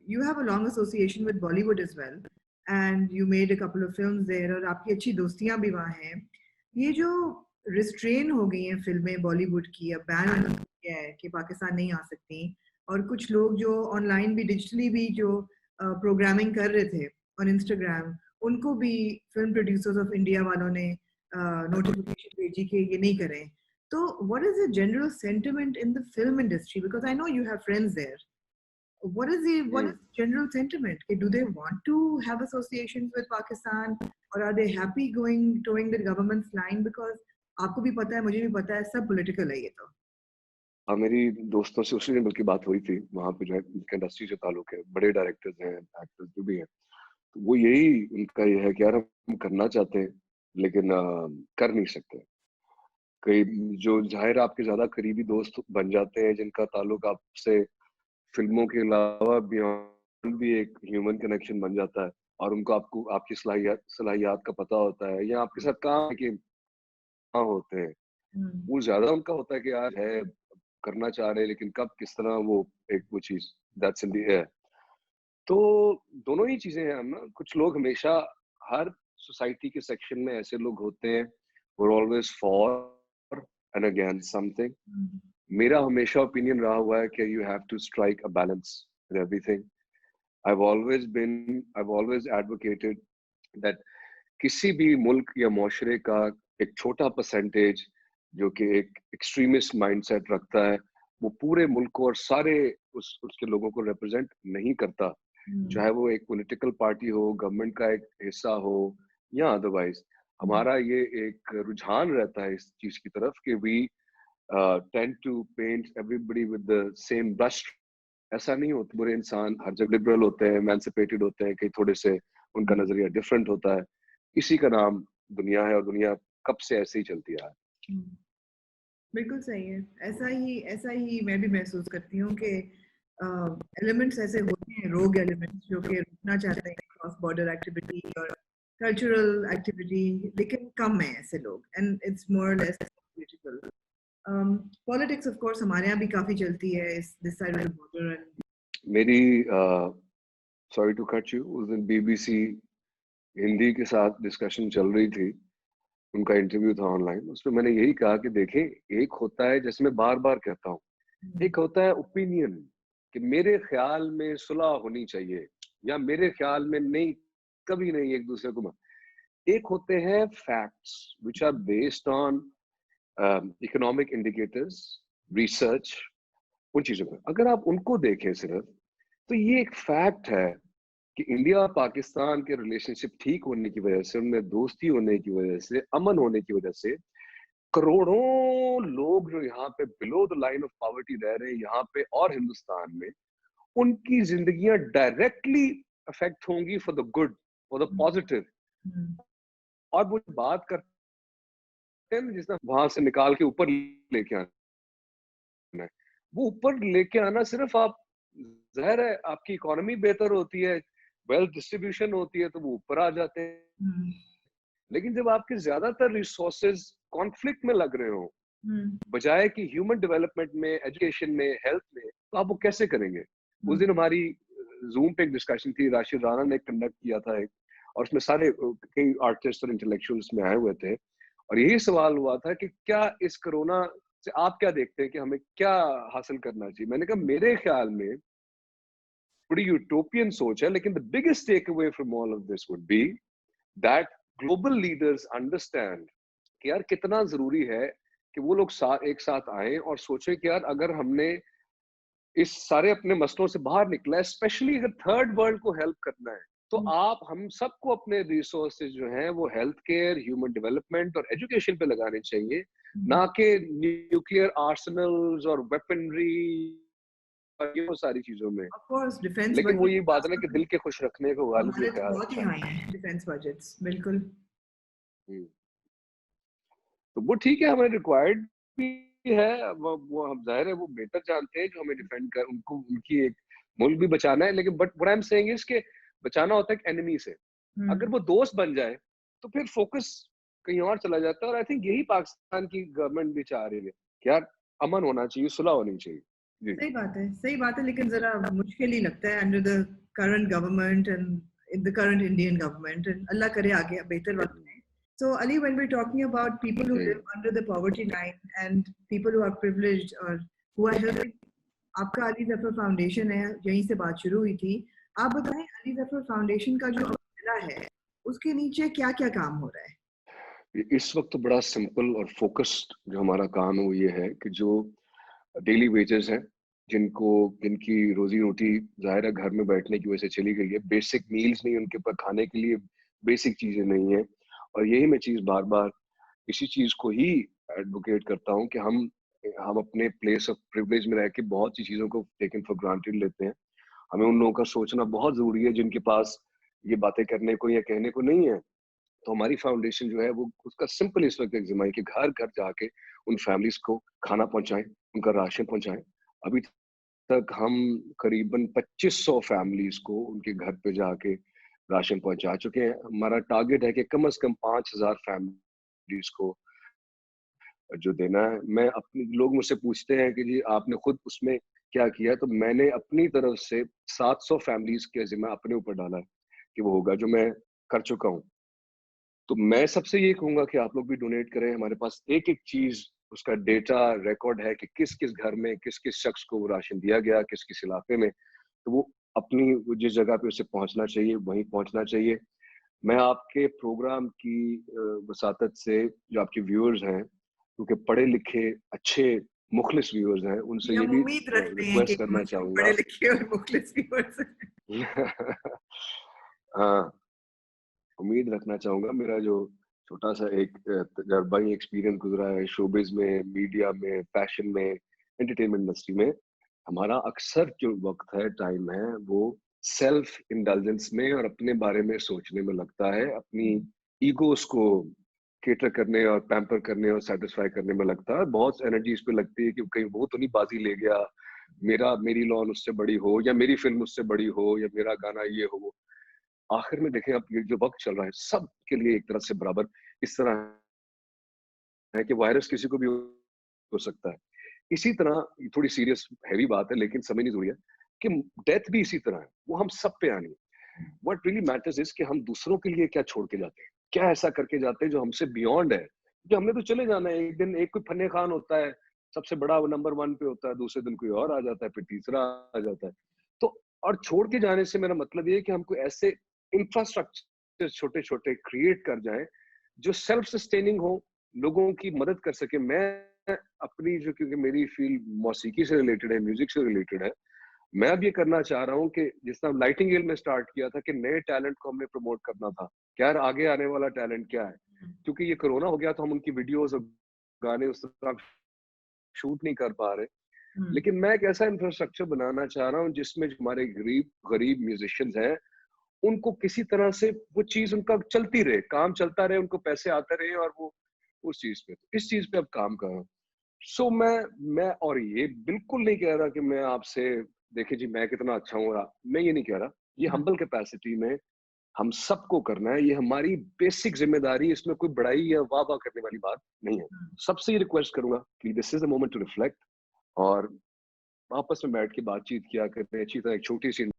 you have a long association with Bollywood as well, and you made a couple of films there, और आपकी अच्छी दोस्तियां भी वहाँ हैं. ये जो रिस्ट्रेन हो गई हैं फिल्में बॉलीवुड की, अब बैन किया है कि पाकिस्तान नहीं आ सकती, और कुछ लोग जो ऑनलाइन भी डिजिटली भी जो प्रोग्रामिंग कर रहे थे ऑन इंस्टाग्राम, उनको भी फिल्म प्रोड्यूसर्स ऑफ इंडिया वालों ने नोटिफिकेशन भेजी कि ये नहीं करें. तो what is the general sentiment in the film industry? Because I know you have friends there. What is general sentiment? Do they want to have associations with Pakistan, or are they happy going towing the government's line? Because आपको भी पता है, मुझे भी पता है, सब political है ये तो. हाँ, मेरी दोस्तों से उसी दिन बल्कि बात हुई थी, वहाँ पे जो है इंडस्ट्री से ताल्लुक है, बड़े डायरेक्टर्स हैं, एक्टर्स जो भी हैं, तो वो यही उनका ये है कि यार हम करना चाहते हैं लेकिन कर नहीं सकते. कई जो जाहिर आपके ज्यादा करीबी दोस्त बन जाते हैं जिनका ताल्लुक आपसे फिल्मों के अलावा बियॉन्ड भी एक ह्यूमन कनेक्शन बन जाता है, और उनको आपको आपकी सलाहियात का पता होता है या आपके साथ काम के कहाँ होते हैं, वो ज्यादा उनका होता है कि यार है करना चाह रहे हैं लेकिन कब किस तरह वो एक वो चीज दैट्स इन द एयर. तो दोनों ही चीजें हैं ना. कुछ लोग हमेशा हर सोसाइटी के सेक्शन में ऐसे लोग होते हैं वो always for and against something. मेरा हमेशा ओपिनियन रहा हुआ है कि you have to strike a balance with everything. I've always advocated that किसी भी मुल्क या मुआशरे का एक छोटा परसेंटेज जो कि एक एक्सट्रीमिस्ट माइंडसेट रखता है, वो पूरे मुल्क को और सारे उसके लोगों को रिप्रेजेंट नहीं करता, चाहे वो एक पॉलिटिकल पार्टी हो, गवर्नमेंट का एक हिस्सा हो या अदरवाइज. हमारा ये एक रुझान रहता है इस चीज की तरफ कि we tend to paint everybody with the same brush. ऐसा नहीं होता. बुरे इंसान हर जगह लिबरल होते हैं, एमेंसिपेटेड होते हैं, कई थोड़े से उनका नजरिया डिफरेंट होता है. इसी का नाम दुनिया है और दुनिया कब से ऐसे ही चलती है. बिल्कुल सही है. ऐसा ही मैं भी महसूस करती हूँ कि एलिमेंट्स ऐसे होते हैं, रोग एलिमेंट्स, जो कि रुकना चाहते हैं क्रॉस बॉर्डर एक्टिविटी और कल्चरल एक्टिविटी, लेकिन कम है ऐसे लोग, and it's more less political. Politics of course हमारे यहाँ भी काफी चलती है इस this side of the border. मेरी सॉरी टू कट यू, उस दिन बीबीसी हिंदी के साथ डिस्कशन चल रही थी, उनका इंटरव्यू था ऑनलाइन. उसमें मैंने यही कहा कि देखें, एक होता है जैसे मैं बार बार कहता हूँ, एक होता है ओपिनियन कि मेरे ख्याल में सुलह होनी चाहिए या मेरे ख्याल में नहीं, कभी नहीं एक दूसरे को. एक होते हैं facts which are based on economic indicators, research, उन चीजों पर. अगर आप उनको देखें सिर्फ, तो ये एक फैक्ट है कि इंडिया पाकिस्तान के रिलेशनशिप ठीक होने की वजह से, उनमें दोस्ती होने की वजह से, अमन होने की वजह से करोड़ों लोग जो यहाँ पे below the line of poverty रह रहे हैं यहाँ पे और हिंदुस्तान में, उनकी जिंदगियां डायरेक्टली अफेक्ट होंगी for the good, for the positive. और वो बात करते हैं जिसने वहां से निकाल के ऊपर लेके आना है, वो ऊपर लेके आना सिर्फ आप, जाहिर है आपकी इकोनॉमी बेहतर होती है, वेल्थ डिस्ट्रीब्यूशन होती है, तो वो ऊपर आ जाते हैं. लेकिन जब आपके ज्यादातर रिसोर्सेज कॉन्फ्लिक्ट में लग रहे हो, बजाय कि ह्यूमन डेवलपमेंट में, एजुकेशन में, हेल्थ में, तो आप वो कैसे करेंगे. उस दिन हमारी जूम पे एक डिस्कशन थी, राशिद राणा ने कंडक्ट किया था एक, और उसमें सारे कई आर्टिस्ट और इंटेलेक्चुअल्स में आए हुए थे, और यही सवाल हुआ था कि क्या इस कोरोना से आप क्या देखते हैं कि हमें क्या हासिल करना चाहिए. मैंने कहा मेरे ख्याल में बड़ी यूटोपियन सोच है, लेकिन the biggest take away from all of this would be that global leaders understand कि यार कितना जरूरी है कि वो लोग एक साथ आए और सोचे कि यार अगर हमने इस सारे अपने मसलों से बाहर निकला है, स्पेशली अगर थर्ड वर्ल्ड को हेल्प करना है, तो आप हम सबको अपने रिसोर्सेज जो हैं वो हेल्थ केयर, ह्यूमन डेवलपमेंट और एजुकेशन पे लगाने चाहिए, ना कि न्यूक्लियर आर्सेनल्स और वेपनरी और ये वो सारी चीजों में. लेकिन वो ये बात है ना कि दिल के खुश रखने को गालिब ये ख्याल बहुत ही हाई है डिफेंस बजट्स. बिल्कुल. तो वो ठीक है, हमें रिक्वायर्ड भी है, वो हम जाहिर है वो बेहतर जानते हैं जो हमें डिफेंड कर, उनको उनकी एक मुल्क भी बचाना है, लेकिन but what I am saying is के बचाना होता है एनिमी से. अगर वो दोस्त बन जाए तो फिर फोकस कहीं और चला जाता है. और आई थिंक यही पाकिस्तान की गवर्नमेंट भी चाह रही है कि यार अमन होना चाहिए, सुलह होनी चाहिए. जी। सही बात है, लेकिन ज़रा मुश्किल ही लगता है under the current government and in the current Indian government, and अल्लाह करे आगे बेहतर वक़्त में. So Ali, when we're talking about people who ji. live under the poverty line and people who are privileged or who are helping, आपका Ali Zafar foundation है, यहीं से बात शुरू हुई थी. आप बताएं अली ज़फ़र फाउंडेशन का जो अमला है, उसके नीचे क्या-क्या काम हो रहा है? इस वक्त तो बड़ा सिंपल और फोकस्ड जो हमारा काम है वो ये है कि जो डेली वेजेस हैं, जिनको जिनकी रोजी रोटी जाहिर है घर में बैठने की वजह से चली गई है, बेसिक मील्स नहीं, उनके पास खाने के लिए बेसिक चीजें नहीं है, और यही मैं चीज बार बार इसी चीज को ही एडवोकेट करता हूँ कि हम अपने प्लेस ऑफ प्रिविलेज में रह के बहुत सी चीजों को टेकन फॉर ग्रांटेड लेते हैं. हमें उन लोगों का सोचना बहुत जरूरी है जिनके पास ये बातें करने को या कहने को नहीं है. तो हमारी फाउंडेशन जो है वो उसका सिंपल इस वक्त एग्जाम है कि घर घर जाके उन फैमिलीज को खाना पहुंचाएं, उनका राशन पहुंचाएं. अभी तक हम करीबन 2500 फैमिलीज को उनके घर पे जाके राशन पहुंचा चुके हैं. हमारा टारगेट है कि कम से कम 5000 फैमिलीज को जो देना है. मैं अपनी लोग मुझसे पूछते हैं कि जी आपने खुद उसमें क्या किया, तो मैंने अपनी तरफ से 700 फैमिलीज के जिम्मा अपने ऊपर डाला है कि वो होगा जो मैं कर चुका हूँ. तो मैं सबसे ये कहूंगा कि आप लोग भी डोनेट करें. हमारे पास एक एक चीज उसका डेटा रिकॉर्ड है कि किस किस घर में किस किस शख्स को वो राशन दिया गया, किस किस इलाके में. तो वो अपनी वो जिस जगह पे उसे पहुंचना चाहिए वहीं पहुंचना चाहिए. मैं आपके प्रोग्राम की वसातत से जो आपके व्यूअर्स हैं, क्योंकि पढ़े लिखे अच्छे मुखलिस व्यूअर्स हैं, जी, उनसे ये हम भी उम्मीद रखते हैं कि रिक्वेस्ट करना कम से कम चाहूंगा. पढ़े लिखे और मुखलिस व्यूअर्स हैं. हाँ, उम्मीद रखना चाहूंगा. मेरा जो छोटा सा एक तजर्बा ही एक्सपीरियंस गुजरा है शोबिज में, मीडिया में, फैशन में, एंटरटेनमेंट इंडस्ट्री में, हमारा अक्सर जो वक्त है, टाइम है, वो सेल्फ इंडल्जेंस में और अपने बारे में सोचने में लगता है. अपनी ईगोस को केटर करने और पैम्पर करने और सेटिस्फाई करने में लगता है. बहुत एनर्जी इस पे लगती है कि कहीं वो तो नहीं बाजी ले गया, मेरी लॉन उससे बड़ी हो, या मेरी फिल्म उससे बड़ी हो, या मेरा गाना ये हो. आखिर में देखें, अब ये जो वक्त चल रहा है सब के लिए एक तरह से बराबर इस तरह है कि वायरस किसी को भी हो सकता है. इसी तरह थोड़ी सीरियस हैवी बात है लेकिन समझनी जरूरी है कि डेथ भी इसी तरह है, वो हम सब पे आनी है. व्हाट रियली मैटर्स इज कि हम दूसरों के लिए क्या छोड़ के जाते हैं, क्या ऐसा करके जाते हैं जो हमसे बियॉन्ड है. जो हमने तो चले जाना है, एक दिन एक कोई फन्ने खान होता है, सबसे बड़ा वो नंबर 1 पे होता है, दूसरे दिन कोई और आ जाता है, फिर तीसरा आ जाता है. तो और छोड़ के जाने से मेरा मतलब ये है कि हमको ऐसे इंफ्रास्ट्रक्चर छोटे छोटे क्रिएट कर जाएं जो सेल्फ सस्टेनिंग हो, लोगों की मदद कर सके. मैं अपनी जो, क्योंकि मेरी फील्ड मौसीकी से रिलेटेड है, म्यूजिक से रिलेटेड है, मैं अब ये करना चाह रहा हूँ कि जिस तरह नाइटिंगेल में स्टार्ट किया था कि नए टैलेंट को हमने प्रमोट करना था, क्या यार आगे आने वाला टैलेंट क्या है. क्योंकि ये कोरोना हो गया तो हम उनकी वीडियोस और गाने उस तरह शूट नहीं कर पा रहे. हम्म. लेकिन मैं एक ऐसा इंफ्रास्ट्रक्चर बनाना चाह रहा हूँ जिसमें जो हमारे गरीब गरीब म्यूजिशियंस हैं, उनको किसी तरह से वो चीज उनका चलती रहे, काम चलता रहे, उनको पैसे आते रहे, और वो उस चीज पे, तो इस चीज पे अब काम कर रहा हूँ. सो मैं और ये बिल्कुल नहीं कह रहा कि मैं आपसे, देखिए जी मैं कितना अच्छा हूँ, मैं ये नहीं कह रहा. ये हम्बल कैपेसिटी में हम सबको करना है, ये हमारी बेसिक जिम्मेदारी. इसमें कोई बड़ाई या वाह वाह करने वाली बात नहीं है. सबसे ये रिक्वेस्ट करूंगा कि this is the moment to reflect, और आपस में बैठ के बातचीत किया करते हैं अच्छी तरह. एक छोटी सी